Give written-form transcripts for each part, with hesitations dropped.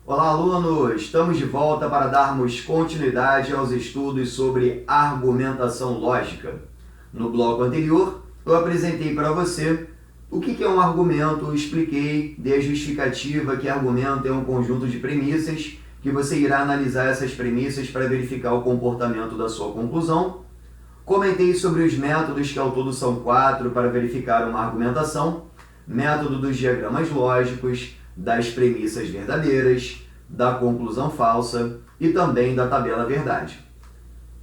Olá, alunos! Estamos de volta para darmos continuidade aos estudos sobre argumentação lógica. No bloco anterior, eu apresentei para você o que é um argumento, expliquei, dei a justificativa que argumento é um conjunto de premissas que você irá analisar essas premissas para verificar o comportamento da sua conclusão. Comentei sobre os métodos, que ao todo são 4, para verificar uma argumentação: método dos diagramas lógicos, das premissas verdadeiras, da conclusão falsa e também da tabela verdade.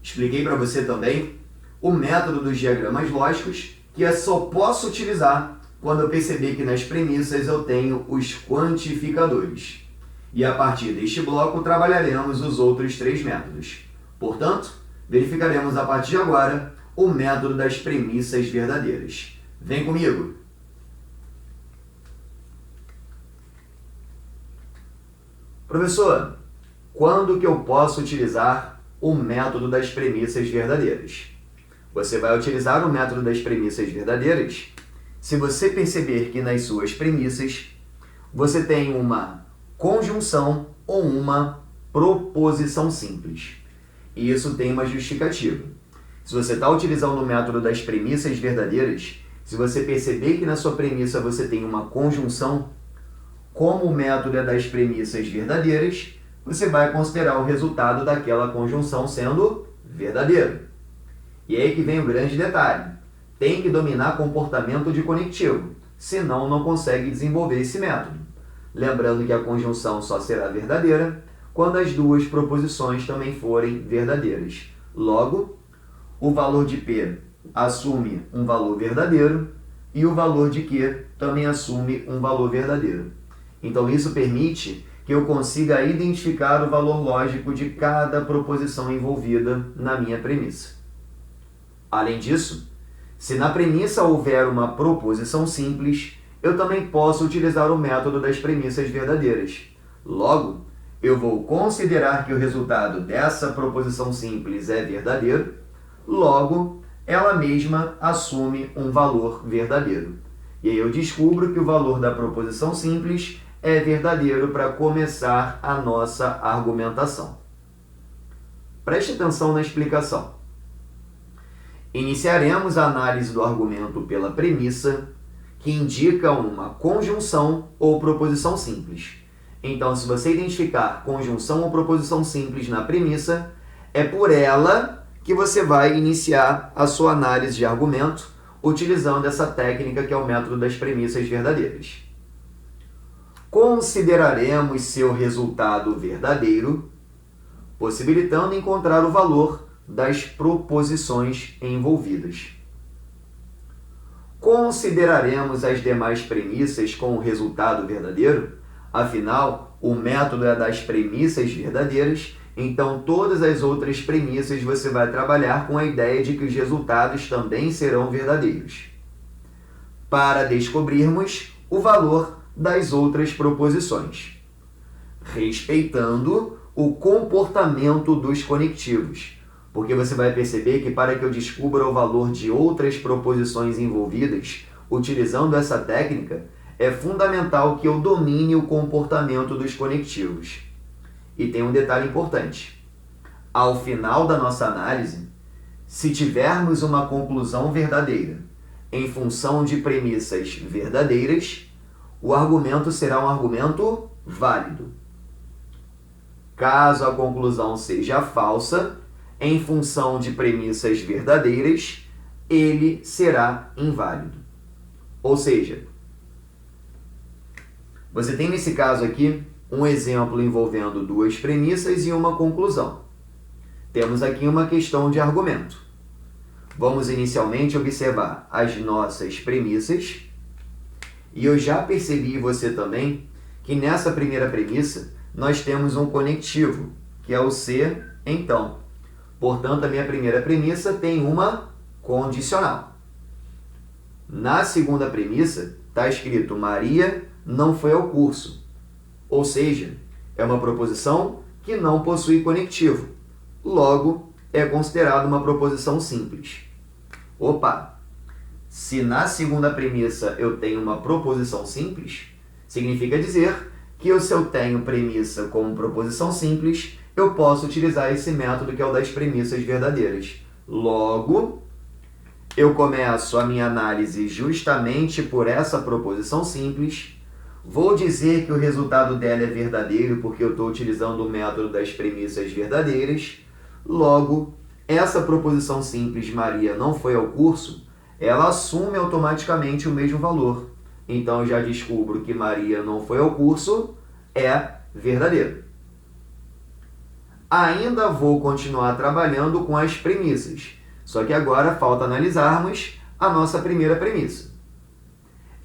Expliquei para você também o método dos diagramas lógicos, que eu só posso utilizar quando eu perceber que nas premissas eu tenho os quantificadores. E a partir deste bloco trabalharemos os outros 3 métodos. Portanto, verificaremos a partir de agora o método das premissas verdadeiras. Vem comigo! Professor, quando que eu posso utilizar o método das premissas verdadeiras? Você vai utilizar o método das premissas verdadeiras se você perceber que nas suas premissas você tem uma conjunção ou uma proposição simples. E isso tem uma justificativa. Se você está utilizando o método das premissas verdadeiras, se você perceber que na sua premissa você tem uma conjunção, como o método é das premissas verdadeiras, você vai considerar o resultado daquela conjunção sendo verdadeiro. E aí que vem o grande detalhe. Tem que dominar comportamento de conectivo, senão não consegue desenvolver esse método. Lembrando que a conjunção só será verdadeira quando as duas proposições também forem verdadeiras. Logo, o valor de P assume um valor verdadeiro e o valor de Q também assume um valor verdadeiro. Então, isso permite que eu consiga identificar o valor lógico de cada proposição envolvida na minha premissa. Além disso, se na premissa houver uma proposição simples, eu também posso utilizar o método das premissas verdadeiras. Logo, eu vou considerar que o resultado dessa proposição simples é verdadeiro, logo, ela mesma assume um valor verdadeiro. E aí eu descubro que o valor da proposição simples é verdadeiro para começar a nossa argumentação. Preste atenção na explicação. Iniciaremos a análise do argumento pela premissa, que indica uma conjunção ou proposição simples. Então, se você identificar conjunção ou proposição simples na premissa, é por ela que você vai iniciar a sua análise de argumento, utilizando essa técnica que é o método das premissas verdadeiras. Consideraremos seu resultado verdadeiro, possibilitando encontrar o valor das proposições envolvidas. Consideraremos as demais premissas com o resultado verdadeiro, afinal, o método é das premissas verdadeiras, então todas as outras premissas você vai trabalhar com a ideia de que os resultados também serão verdadeiros, para descobrirmos o valor das outras proposições, respeitando o comportamento dos conectivos, porque você vai perceber que para que eu descubra o valor de outras proposições envolvidas, utilizando essa técnica, é fundamental que eu domine o comportamento dos conectivos. E tem um detalhe importante. Ao final da nossa análise, se tivermos uma conclusão verdadeira em função de premissas verdadeiras, o argumento será um argumento válido. Caso a conclusão seja falsa, em função de premissas verdadeiras, ele será inválido. Ou seja, você tem nesse caso aqui um exemplo envolvendo 2 premissas e uma conclusão. Temos aqui uma questão de argumento. Vamos inicialmente observar as nossas premissas. E eu já percebi, você também, que nessa primeira premissa nós temos um conectivo, que é o se, então. Portanto, a minha primeira premissa tem uma condicional. Na segunda premissa está escrito Maria não foi ao curso. Ou seja, é uma proposição que não possui conectivo. Logo, é considerada uma proposição simples. Opa! Se na segunda premissa eu tenho uma proposição simples, significa dizer que se eu tenho premissa como proposição simples, eu posso utilizar esse método que é o das premissas verdadeiras. Logo, eu começo a minha análise justamente por essa proposição simples. Vou dizer que o resultado dela é verdadeiro porque eu estou utilizando o método das premissas verdadeiras. Logo, essa proposição simples, Maria não foi ao curso, ela assume automaticamente o mesmo valor. Então, eu já descubro que Maria não foi ao curso é verdadeiro. Ainda vou continuar trabalhando com as premissas, só que agora falta analisarmos a nossa primeira premissa.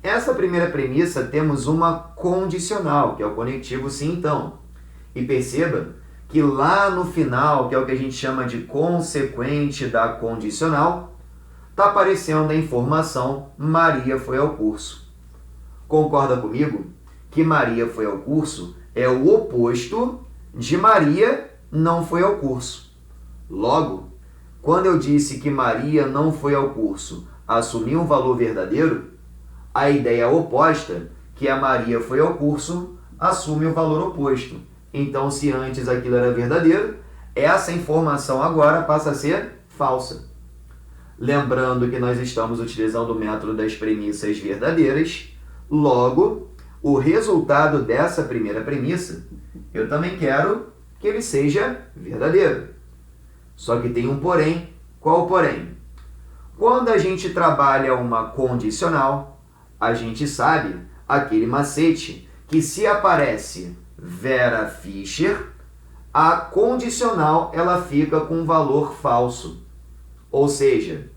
Essa primeira premissa temos uma condicional, que é o conectivo sim, então. E perceba que lá no final, que é o que a gente chama de consequente da condicional, está aparecendo a informação Maria foi ao curso. Concorda comigo que Maria foi ao curso é o oposto de Maria não foi ao curso. Logo, quando eu disse que Maria não foi ao curso, assumi um valor verdadeiro, a ideia oposta, que a Maria foi ao curso, assume o valor oposto. Então, se antes aquilo era verdadeiro, essa informação agora passa a ser falsa. Lembrando que nós estamos utilizando o método das premissas verdadeiras, logo, o resultado dessa primeira premissa, eu também quero que ele seja verdadeiro. Só que tem um porém. Qual o porém? Quando a gente trabalha uma condicional, a gente sabe aquele macete que se aparece Vera Fischer, a condicional ela fica com um valor falso. Ou seja,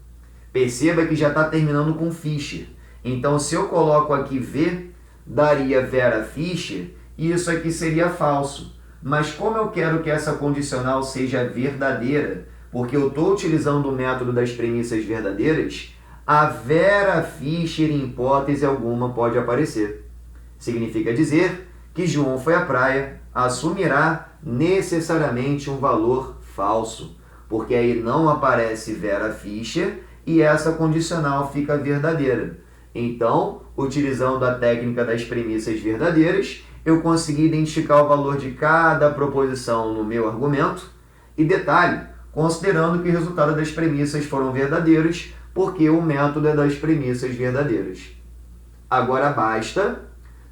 perceba que já está terminando com Fischer. Então, se eu coloco aqui V, daria Vera Fischer, e isso aqui seria falso. Mas como eu quero que essa condicional seja verdadeira, porque eu estou utilizando o método das premissas verdadeiras, a Vera Fischer, em hipótese alguma, pode aparecer. Significa dizer que João foi à praia, assumirá necessariamente um valor falso, porque aí não aparece Vera Fischer e essa condicional fica verdadeira. Então, utilizando a técnica das premissas verdadeiras, eu consegui identificar o valor de cada proposição no meu argumento. E detalhe, considerando que o resultado das premissas foram verdadeiros, porque o método é das premissas verdadeiras. Agora basta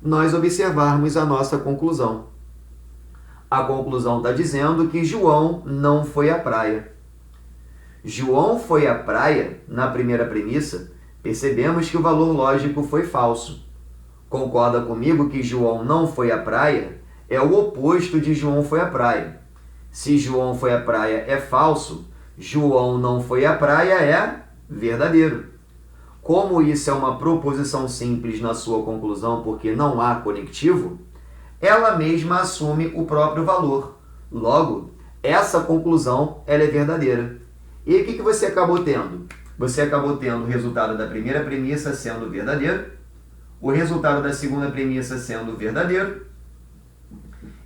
nós observarmos a nossa conclusão. A conclusão está dizendo que João não foi à praia. João foi à praia, na primeira premissa, percebemos que o valor lógico foi falso. Concorda comigo que João não foi à praia é o oposto de João foi à praia. Se João foi à praia é falso, João não foi à praia é verdadeiro. Como isso é uma proposição simples na sua conclusão porque não há conectivo, ela mesma assume o próprio valor. Logo, essa conclusão ela é verdadeira. E o que você acabou tendo? Você acabou tendo o resultado da primeira premissa sendo verdadeiro, o resultado da segunda premissa sendo verdadeiro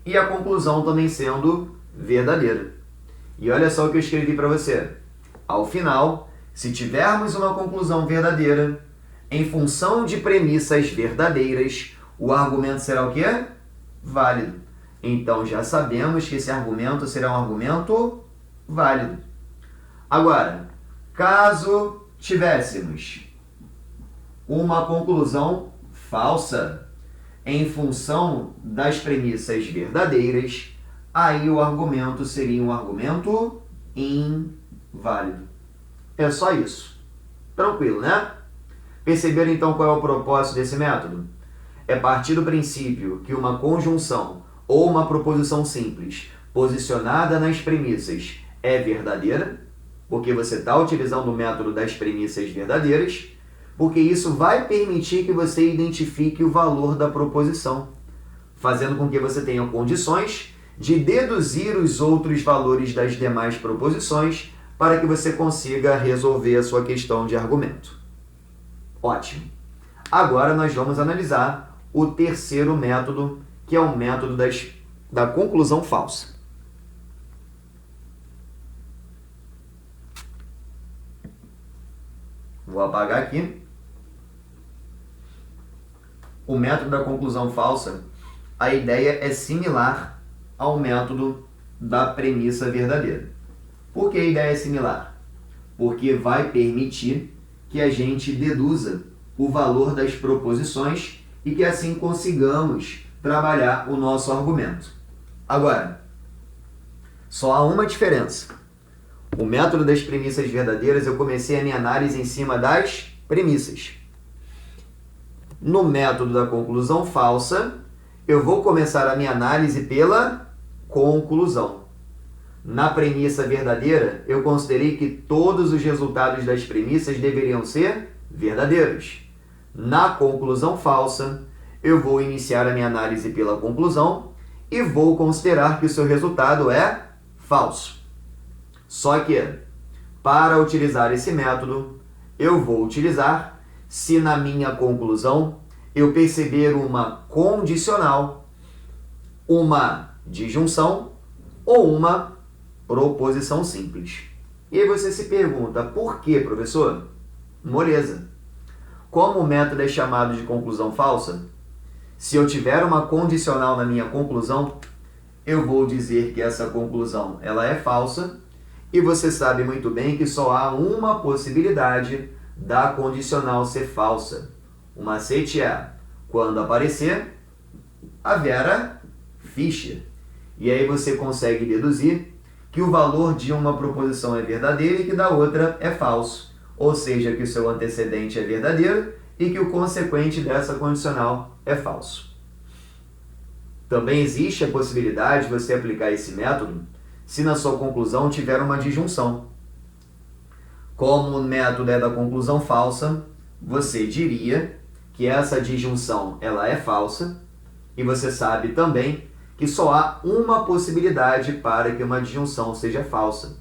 e a conclusão também sendo verdadeira. E olha só o que eu escrevi para você. Ao final, se tivermos uma conclusão verdadeira, em função de premissas verdadeiras, o argumento será o quê? Válido. Então, já sabemos que esse argumento será um argumento válido. Agora, caso tivéssemos uma conclusão falsa em função das premissas verdadeiras, aí o argumento seria um argumento inválido. É só isso. Tranquilo, né? Perceberam então qual é o propósito desse método? É partir do princípio que uma conjunção ou uma proposição simples posicionada nas premissas é verdadeira, porque você está utilizando o método das premissas verdadeiras, porque isso vai permitir que você identifique o valor da proposição, fazendo com que você tenha condições de deduzir os outros valores das demais proposições para que você consiga resolver a sua questão de argumento. Ótimo! Agora nós vamos analisar o terceiro método, que é o método da conclusão falsa. Vou apagar aqui. O método da conclusão falsa a ideia é similar ao método da premissa verdadeira. Por que a ideia é similar? Porque vai permitir que a gente deduza o valor das proposições e que assim consigamos trabalhar o nosso argumento. Agora, só há uma diferença. O método das premissas verdadeiras, eu comecei a minha análise em cima das premissas. No método da conclusão falsa, eu vou começar a minha análise pela conclusão. Na premissa verdadeira, eu considerei que todos os resultados das premissas deveriam ser verdadeiros. Na conclusão falsa, eu vou iniciar a minha análise pela conclusão e vou considerar que o seu resultado é falso. Só que, para utilizar esse método, eu vou utilizar se na minha conclusão eu perceber uma condicional, uma disjunção ou uma proposição simples. E aí você se pergunta, por que, professor? Moleza. Como o método é chamado de conclusão falsa, se eu tiver uma condicional na minha conclusão, eu vou dizer que essa conclusão ela é falsa, e você sabe muito bem que só há uma possibilidade da condicional ser falsa. O macete é, quando aparecer, a Vera Fischer. E aí você consegue deduzir que o valor de uma proposição é verdadeiro e que da outra é falso. Ou seja, que o seu antecedente é verdadeiro e que o consequente dessa condicional é falso. Também existe a possibilidade de você aplicar esse método se na sua conclusão tiver uma disjunção. Como o método é da conclusão falsa, você diria que essa disjunção ela é falsa e você sabe também que só há uma possibilidade para que uma disjunção seja falsa.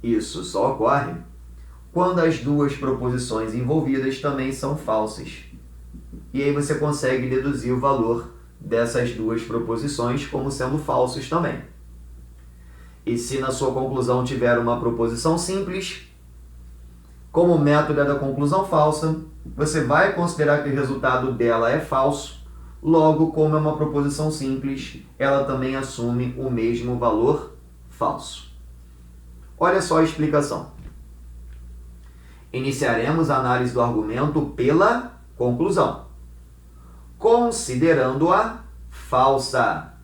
Isso só ocorre quando as duas proposições envolvidas também são falsas. E aí você consegue deduzir o valor dessas duas proposições como sendo falsos também. E se na sua conclusão tiver uma proposição simples, como o método é da conclusão falsa, você vai considerar que o resultado dela é falso. Logo, como é uma proposição simples, ela também assume o mesmo valor falso. Olha só a explicação. Iniciaremos a análise do argumento pela conclusão, considerando-a falsa,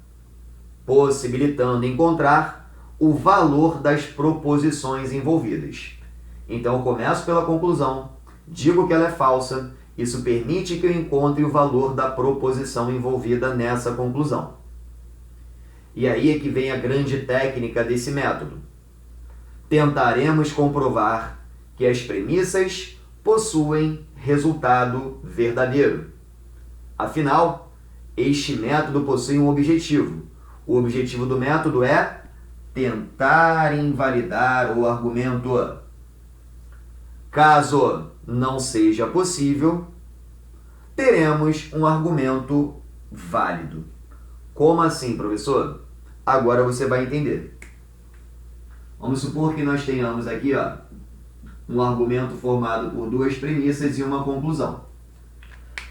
possibilitando encontrar o valor das proposições envolvidas. Então, eu começo pela conclusão, digo que ela é falsa. Isso permite que eu encontre o valor da proposição envolvida nessa conclusão. E aí é que vem a grande técnica desse método. Tentaremos comprovar que as premissas possuem resultado verdadeiro. Afinal, este método possui um objetivo. O objetivo do método é tentar invalidar o argumento. Caso não seja possível, teremos um argumento válido. Como assim, professor? Agora você vai entender. Vamos supor que nós tenhamos aqui um argumento formado por duas premissas e uma conclusão.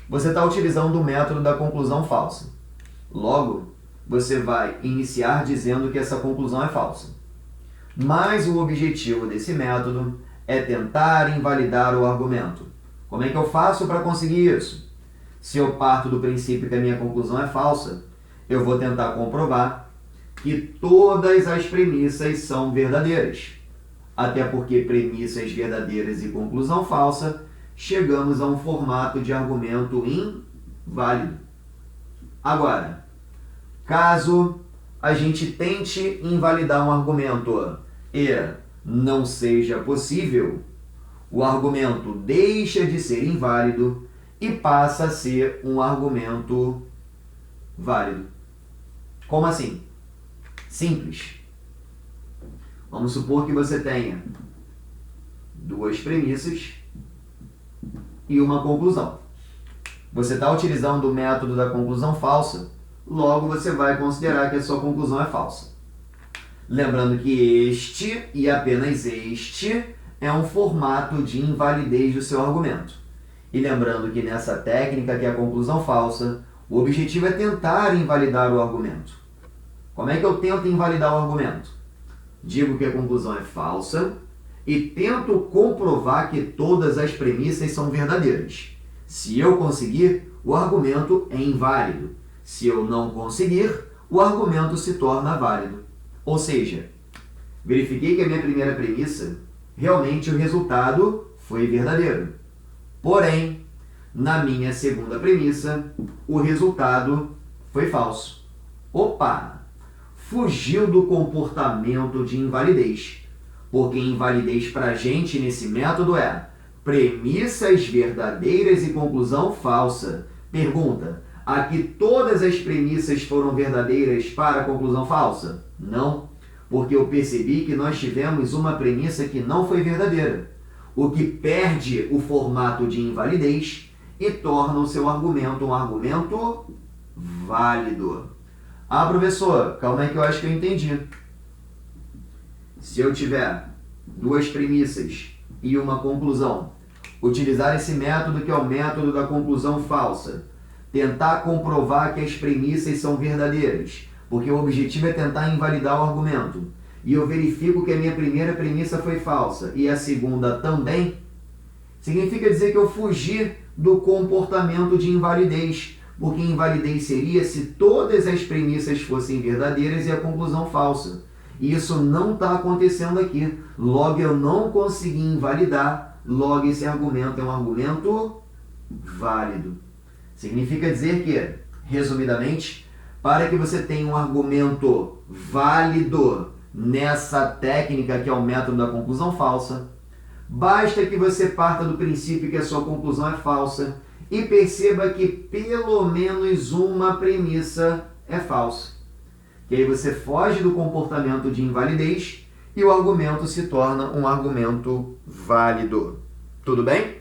Você está utilizando o método da conclusão falsa. Logo, você vai iniciar dizendo que essa conclusão é falsa. Mas o objetivo desse método é tentar invalidar o argumento. Como é que eu faço para conseguir isso? Se eu parto do princípio que a minha conclusão é falsa, eu vou tentar comprovar que todas as premissas são verdadeiras. Até porque premissas verdadeiras e conclusão falsa, chegamos a um formato de argumento inválido. Agora, caso a gente tente invalidar um argumento e não seja possível, o argumento deixa de ser inválido e passa a ser um argumento válido. Como assim? Simples. Vamos supor que você tenha duas premissas e uma conclusão. Você está utilizando o método da conclusão falsa, logo você vai considerar que a sua conclusão é falsa. Lembrando que este, e apenas este, é um formato de invalidez do seu argumento. E lembrando que nessa técnica, que é a conclusão falsa, O objetivo é tentar invalidar o argumento. Como é que eu tento invalidar o argumento? Digo que a conclusão é falsa e tento comprovar que todas as premissas são verdadeiras. Se eu conseguir, o argumento é inválido. Se eu não conseguir, o argumento se torna válido. Ou seja, verifiquei que a minha primeira premissa, realmente o resultado foi verdadeiro. Porém, na minha segunda premissa, o resultado foi falso. Opa! Fugiu do comportamento de invalidez. Porque invalidez para a gente nesse método é premissas verdadeiras e conclusão falsa. Pergunta: aqui todas as premissas foram verdadeiras para a conclusão falsa? Não, porque eu percebi que nós tivemos uma premissa que não foi verdadeira, o que perde o formato de invalidez e torna o seu argumento um argumento válido. Ah, professor, calma aí que eu acho que eu entendi. Se eu tiver duas premissas e uma conclusão, utilizar esse método que é o método da conclusão falsa, tentar comprovar que as premissas são verdadeiras, porque o objetivo é tentar invalidar o argumento, e eu verifico que a minha primeira premissa foi falsa e a segunda também, significa dizer que eu fugi do comportamento de invalidez, porque invalidez seria se todas as premissas fossem verdadeiras e a conclusão falsa. E isso não está acontecendo aqui. Logo, eu não consegui invalidar. Logo, esse argumento é um argumento válido. Significa dizer que, resumidamente, para que você tenha um argumento válido nessa técnica que é o método da conclusão falsa, basta que você parta do princípio que a sua conclusão é falsa e perceba que pelo menos uma premissa é falsa. Que aí você foge do comportamento de invalidez e o argumento se torna um argumento válido. Tudo bem?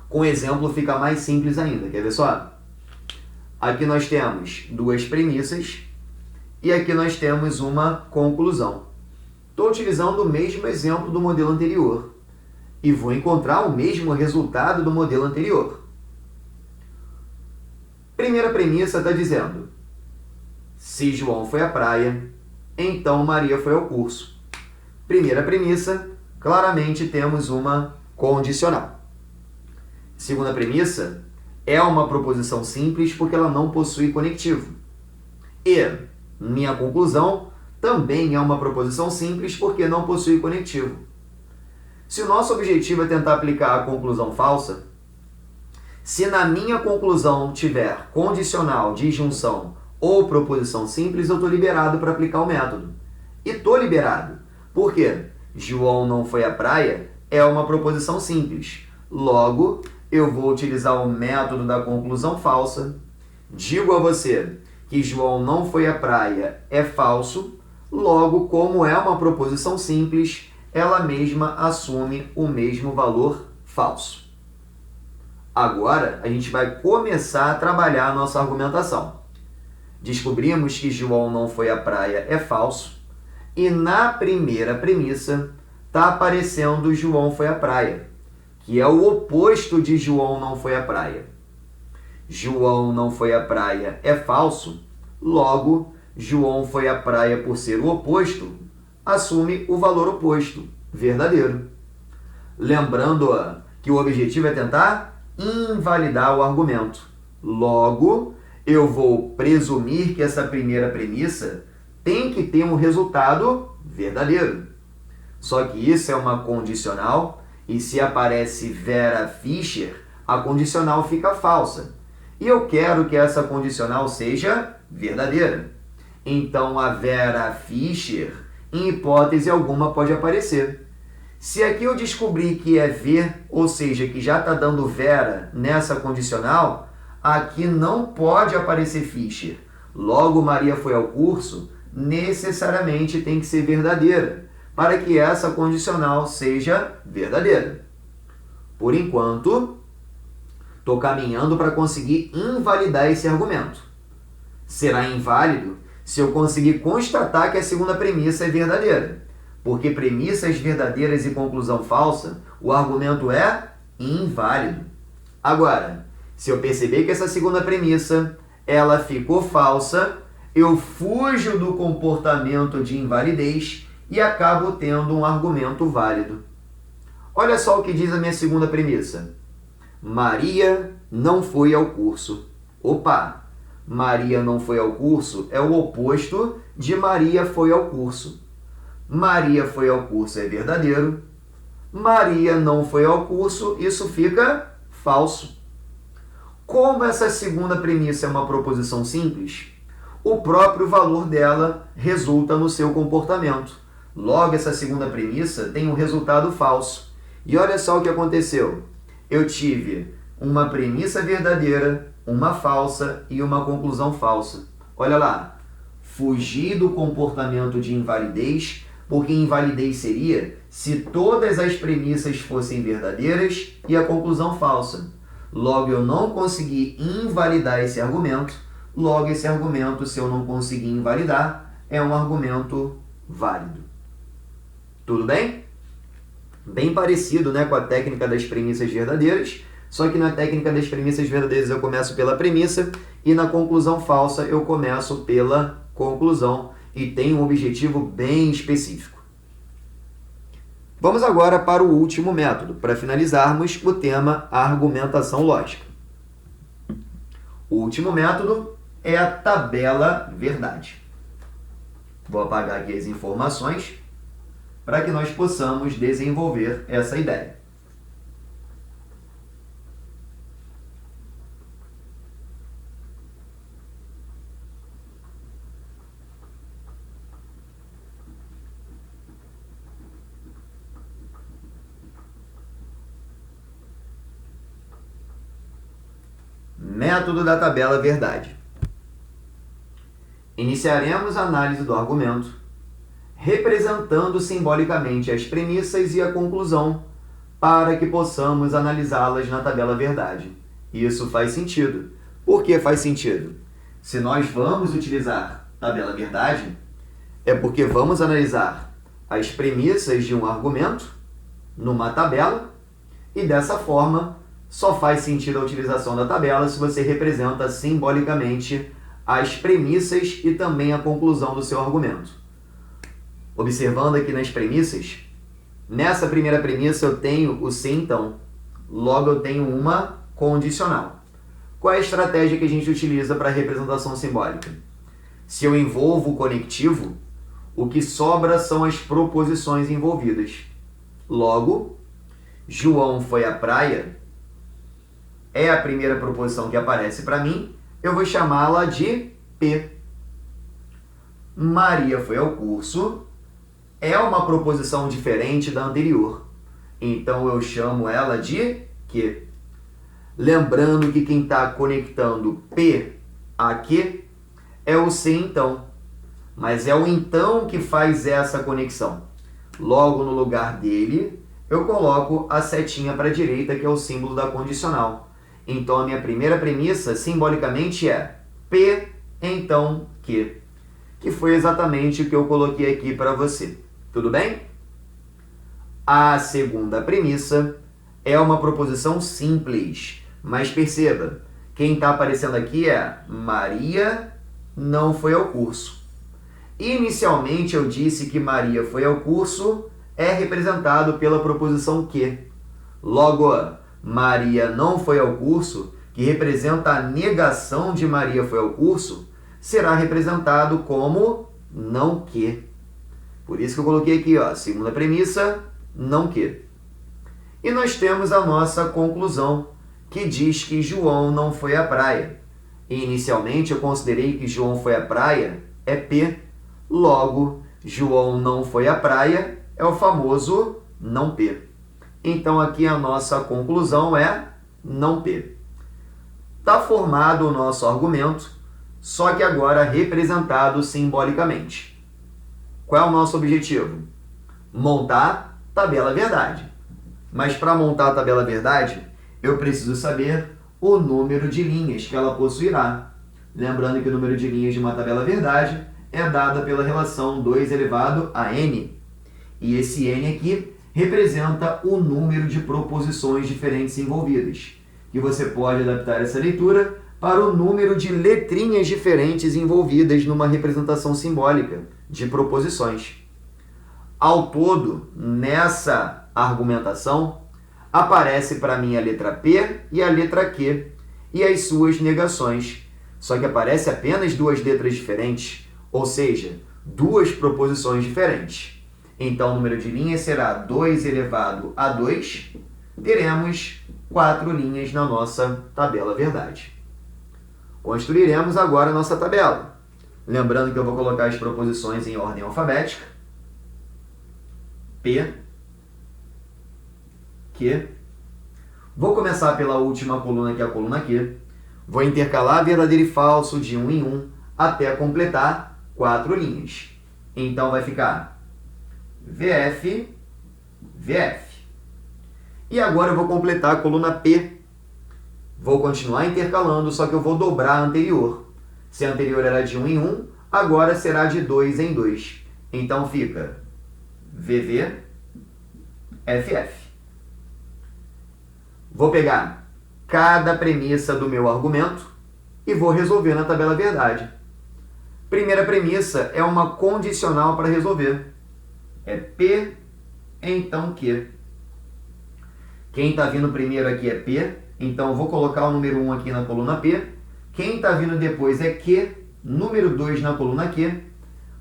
Com exemplo fica mais simples ainda. Quer ver só? Aqui nós temos duas premissas e aqui nós temos uma conclusão. Estou utilizando o mesmo exemplo do modelo anterior e vou encontrar o mesmo resultado do modelo anterior. Primeira premissa está dizendo: se João foi à praia, então Maria foi ao curso. Primeira premissa, claramente temos uma condicional. Segunda premissa, é uma proposição simples porque ela não possui conectivo. E minha conclusão também é uma proposição simples porque não possui conectivo. Se o nosso objetivo é tentar aplicar a conclusão falsa, se na minha conclusão tiver condicional, disjunção ou proposição simples, eu estou liberado para aplicar o método. E estou liberado. Por quê? João não foi à praia é uma proposição simples. Logo, eu vou utilizar o método da conclusão falsa. Digo a você que João não foi à praia é falso. Logo, como é uma proposição simples, ela mesma assume o mesmo valor falso. Agora, a gente vai começar a trabalhar a nossa argumentação. Descobrimos que João não foi à praia é falso, e na primeira premissa está aparecendo João foi à praia, que é o oposto de João não foi à praia. João não foi à praia é falso, logo, João foi à praia por ser o oposto, assume o valor oposto, verdadeiro. Lembrando que o objetivo é tentar invalidar o argumento. Logo, eu vou presumir que essa primeira premissa tem que ter um resultado verdadeiro. Só que isso é uma condicional e se aparece Vera Fischer, a condicional fica falsa. E eu quero que essa condicional seja verdadeira. Então a Vera Fischer, em hipótese alguma, pode aparecer. Se aqui eu descobrir que é V, ou seja, que já está dando Vera nessa condicional, aqui não pode aparecer Fischer. Logo, Maria foi ao curso, necessariamente tem que ser verdadeira, para que essa condicional seja verdadeira. Por enquanto, estou caminhando para conseguir invalidar esse argumento. Será inválido se eu conseguir constatar que a segunda premissa é verdadeira, porque premissas verdadeiras e conclusão falsa, o argumento é inválido. Agora, Se eu perceber que essa segunda premissa ela ficou falsa, eu fujo do comportamento de invalidez e acabo tendo um argumento válido. Olha só o que diz a minha segunda premissa. Maria não foi ao curso. Opa! Maria não foi ao curso é o oposto de Maria foi ao curso. Maria foi ao curso é verdadeiro. Maria não foi ao curso, isso fica falso. Como essa segunda premissa é uma proposição simples, o próprio valor dela resulta no seu comportamento. Logo, essa segunda premissa tem um resultado falso. E olha só o que aconteceu. Eu tive uma premissa verdadeira, uma falsa e uma conclusão falsa. Olha lá, fugi do comportamento de invalidez, porque invalidez seria se todas as premissas fossem verdadeiras e a conclusão falsa. Logo, eu não consegui invalidar esse argumento. Logo, esse argumento, se eu não conseguir invalidar, é um argumento válido. Tudo bem? Bem parecido, né, com a técnica das premissas verdadeiras, só que na técnica das premissas verdadeiras eu começo pela premissa e na conclusão falsa eu começo pela conclusão e tem um objetivo bem específico. Vamos agora para o último método, para finalizarmos o tema argumentação lógica. O último método é a tabela verdade. Vou apagar aqui as informações para que nós possamos desenvolver essa ideia. Método da tabela verdade. Iniciaremos a análise do argumento, representando simbolicamente as premissas e a conclusão, para que possamos analisá-las na tabela verdade. Isso faz sentido. Por que faz sentido? Se nós vamos utilizar tabela verdade, é porque vamos analisar as premissas de um argumento numa tabela e dessa forma só faz sentido a utilização da tabela se você representa simbolicamente as premissas e também a conclusão do seu argumento. Observando aqui nas premissas, nessa primeira premissa eu tenho o se então, logo eu tenho uma condicional. Qual é a estratégia que a gente utiliza para a representação simbólica? Se eu envolvo o conectivo, o que sobra são as proposições envolvidas. Logo, João foi à praia é a primeira proposição que aparece para mim, eu vou chamá-la de P. Maria foi ao curso é uma proposição diferente da anterior, então eu chamo ela de que. Lembrando que quem está conectando P a que é o se então, mas é o então que faz essa conexão. Logo, no lugar dele, eu coloco a setinha para a direita, que é o símbolo da condicional. Então, a minha primeira premissa, simbolicamente, é P, então, que foi exatamente o que eu coloquei aqui para você. Tudo bem? A segunda premissa é uma proposição simples, mas perceba, quem está aparecendo aqui é Maria não foi ao curso. Inicialmente, eu disse que Maria foi ao curso é representado pela proposição que. Logo, Maria não foi ao curso, que representa a negação de Maria foi ao curso, será representado como não que. Por isso que eu coloquei aqui, ó, segunda premissa, não que. E nós temos a nossa conclusão, que diz que João não foi à praia. E inicialmente eu considerei que João foi à praia é P, logo, João não foi à praia é o famoso não P. Então, aqui a nossa conclusão é não P. Está formado o nosso argumento, só que agora representado simbolicamente. Qual é o nosso objetivo? Montar tabela verdade. Mas para montar a tabela verdade, eu preciso saber o número de linhas que ela possuirá. Lembrando que o número de linhas de uma tabela verdade é dada pela relação 2 elevado a n. E esse n aqui representa o número de proposições diferentes envolvidas. que você pode adaptar essa leitura para o número de letrinhas diferentes envolvidas numa representação simbólica de proposições. Ao todo, nessa argumentação, aparece para mim a letra P e a letra Q e as suas negações, só que aparece apenas duas letras diferentes, ou seja, duas proposições diferentes. Então, o número de linhas será 2 elevado a 2, teremos 4 linhas na nossa tabela verdade. Construiremos agora a nossa tabela. Lembrando que eu vou colocar as proposições em ordem alfabética. P, Q. Vou começar pela última coluna, que é a coluna Q. Vou intercalar verdadeiro e falso de 1 em 1 até completar 4 linhas. Então, vai ficar VF, VF. E agora eu vou completar a coluna P. Vou continuar intercalando, só que eu vou dobrar a anterior. Se a anterior era de 1 em 1, agora será de 2 em 2. Então fica VV, FF. Vou pegar cada premissa do meu argumento e vou resolver na tabela verdade. Primeira premissa é uma condicional para resolver. É P, então Q. Quem está vindo primeiro aqui é P, então eu vou colocar o número 1 aqui na coluna P. Quem está vindo depois é Q, número 2 na coluna Q,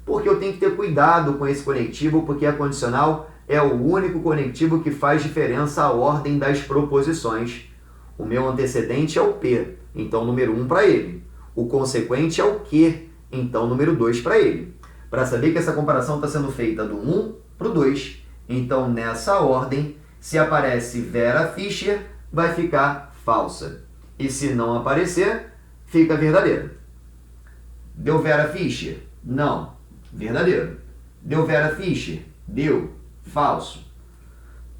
porque eu tenho que ter cuidado com esse conectivo, porque a condicional é o único conectivo que faz diferença à ordem das proposições. O meu antecedente é o P, então número 1 para ele. O consequente é o Q, então número 2 para ele. Para saber que essa comparação está sendo feita do 1 para o 2, então nessa ordem, se aparece Vera Fischer, vai ficar falsa. E se não aparecer, fica verdadeira. Deu Vera Fischer? Não. Verdadeiro. Deu Vera Fischer? Deu. Falso.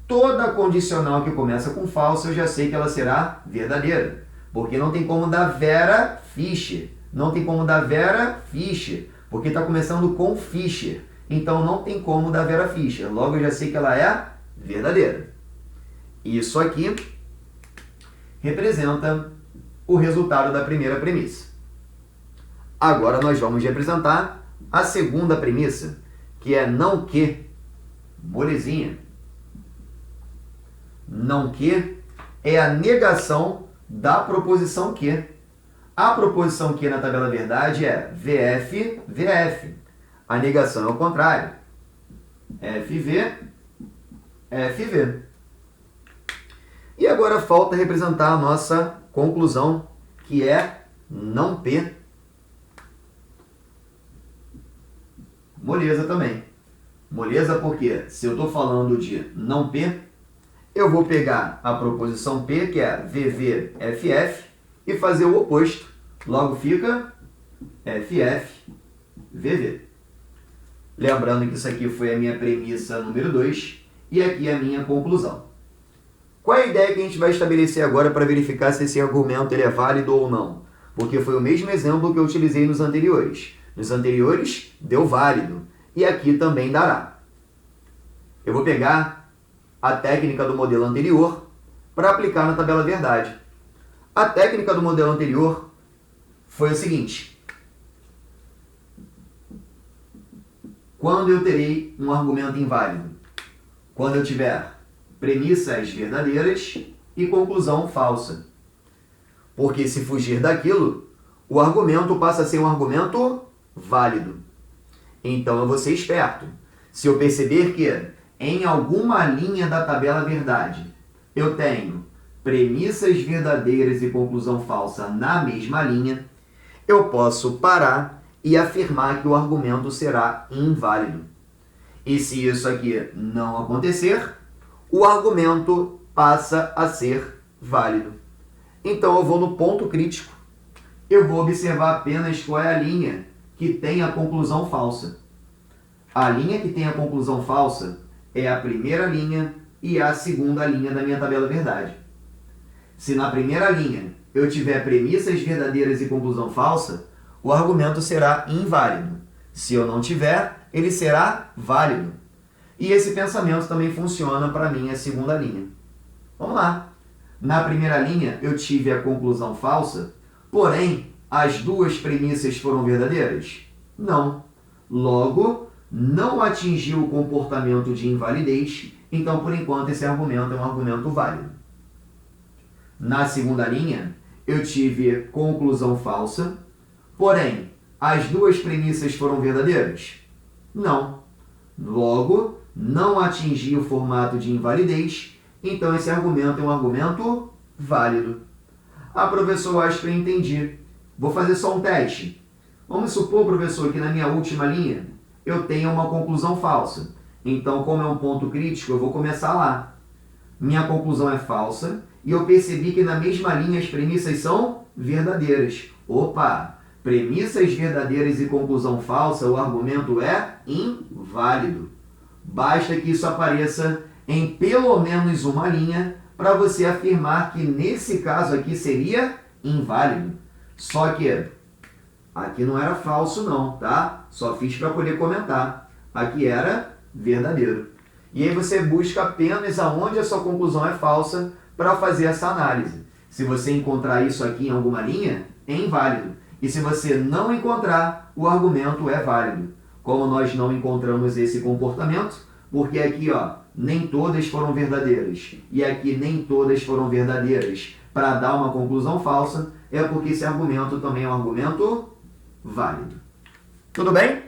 Toda condicional que começa com falso, eu já sei que ela será verdadeira. Porque não tem como dar Vera Fischer. Não tem como dar Vera Fischer. Porque está começando com Fischer. Então não tem como dar Vera Fischer. Logo eu já sei que ela é verdadeira. Isso aqui representa o resultado da primeira premissa. Agora nós vamos representar a segunda premissa, que é não que. Molezinha. Não que é a negação da proposição que. A proposição que na tabela verdade é VF, VF. A negação é o contrário. FV, FV. E agora falta representar a nossa conclusão, que é não P. Moleza também. Moleza porque se eu estou falando de não P, eu vou pegar a proposição P, que é VV, FF, e fazer o oposto. Logo fica FF, VV. Lembrando que isso aqui foi a minha premissa número 2 e aqui a minha conclusão. Qual é a ideia que a gente vai estabelecer agora para verificar se esse argumento ele é válido ou não? Porque foi o mesmo exemplo que eu utilizei nos anteriores. Nos anteriores, deu válido. E aqui também dará. Eu vou pegar a técnica do modelo anterior para aplicar na tabela verdade. A técnica do modelo anterior foi o seguinte. Quando eu terei um argumento inválido? Quando eu tiver premissas verdadeiras e conclusão falsa. Porque se fugir daquilo, o argumento passa a ser um argumento válido. Então eu vou ser esperto. Se eu perceber que em alguma linha da tabela verdade eu tenho premissas verdadeiras e conclusão falsa na mesma linha, eu posso parar e afirmar que o argumento será inválido. E se isso aqui não acontecer, o argumento passa a ser válido. Então eu vou no ponto crítico. Eu vou observar apenas qual é a linha que tem a conclusão falsa. A linha que tem a conclusão falsa é a primeira linha e a segunda linha da minha tabela verdade. Se na primeira linha eu tiver premissas verdadeiras e conclusão falsa, o argumento será inválido. Se eu não tiver, ele será válido. E esse pensamento também funciona para a minha segunda linha. Vamos lá. Na primeira linha, eu tive a conclusão falsa, porém, as duas premissas foram verdadeiras? Não. Logo, não atingiu o comportamento de invalidez, então, por enquanto, esse argumento é um argumento válido. Na segunda linha, eu tive conclusão falsa, porém, as duas premissas foram verdadeiras? Não. Logo, não atingiu o formato de invalidez, então esse argumento é um argumento válido. Ah, professor, eu acho que eu entendi. Vou fazer só um teste. Vamos supor, professor, que na minha última linha eu tenha uma conclusão falsa. Então, como é um ponto crítico, eu vou começar lá. Minha conclusão é falsa e eu percebi que na mesma linha as premissas são verdadeiras. Opa! Premissas verdadeiras e conclusão falsa, o argumento é inválido. Basta que isso apareça em pelo menos uma linha para você afirmar que nesse caso aqui seria inválido. Só que aqui não era falso não, tá? Só fiz para poder comentar. Aqui era verdadeiro. E aí você busca apenas aonde a sua conclusão é falsa para fazer essa análise. Se você encontrar isso aqui em alguma linha, é inválido. E se você não encontrar, o argumento é válido. Como nós não encontramos esse comportamento, porque aqui nem todas foram verdadeiras e aqui nem todas foram verdadeiras para dar uma conclusão falsa, é porque esse argumento também é um argumento válido. Tudo bem?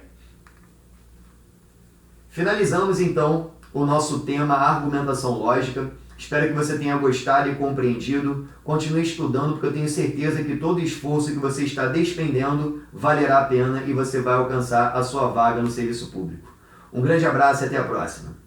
Finalizamos então o nosso tema argumentação lógica. Espero que você tenha gostado e compreendido. Continue estudando, porque eu tenho certeza que todo esforço que você está despendendo valerá a pena e você vai alcançar a sua vaga no serviço público. Um grande abraço e até a próxima.